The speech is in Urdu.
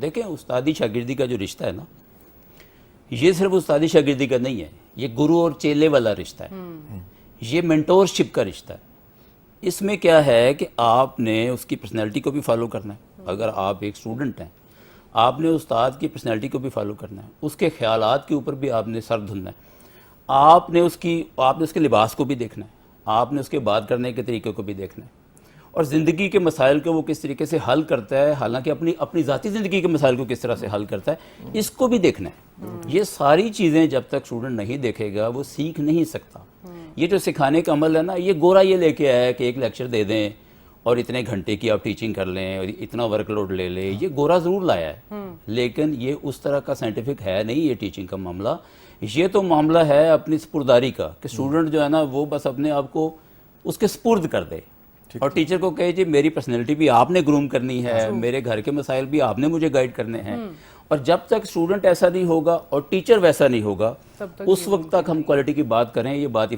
دیکھیں استادی شاگردی کا جو رشتہ ہے نا، یہ صرف استادی شاگردی کا نہیں ہے، یہ گرو اور چیلے والا رشتہ ہے، یہ مینٹورشپ کا رشتہ ہے۔ اس میں کیا ہے کہ آپ نے اس کی پرسنالٹی کو بھی فالو کرنا ہے۔ اگر آپ ایک اسٹوڈنٹ ہیں، آپ نے استاد کی پرسنالٹی کو بھی فالو کرنا ہے، اس کے خیالات کے اوپر بھی آپ نے سر دھننا ہے، آپ نے اس کے لباس کو بھی دیکھنا ہے، آپ نے اس کے بات کرنے کے طریقے کو بھی دیکھنا ہے، اور زندگی کے مسائل کو وہ کس طریقے سے حل کرتا ہے، حالانکہ اپنی ذاتی زندگی کے مسائل کو کس طرح سے حل کرتا ہے، اس کو بھی دیکھنا ہے۔ یہ ساری چیزیں جب تک اسٹوڈنٹ نہیں دیکھے گا وہ سیکھ نہیں سکتا۔ یہ جو سکھانے کا عمل ہے نا، یہ گورا یہ لے کے آیا ہے کہ ایک لیکچر دے دیں اور اتنے گھنٹے کی آپ ٹیچنگ کر لیں اور اتنا ورک لوڈ لے لیں، یہ گورا ضرور لایا ہے، لیکن یہ اس طرح کا سائنٹیفک ہے نہیں یہ ٹیچنگ کا معاملہ۔ یہ تو معاملہ ہے اپنی سپرداری کا، کہ اسٹوڈنٹ جو ہے نا وہ بس اپنے آپ کو اس کے سپرد کر دے، اور ٹیچر کو کہے جی میری پرسنالٹی بھی آپ نے گروم کرنی ہے، میرے گھر کے مسائل بھی آپ نے مجھے گائیڈ کرنے ہیں۔ اور جب تک اسٹوڈنٹ ایسا نہیں ہوگا اور ٹیچر ویسا نہیں ہوگا، اس وقت تک ہم کوالٹی کی بات کریں، یہ بات ہی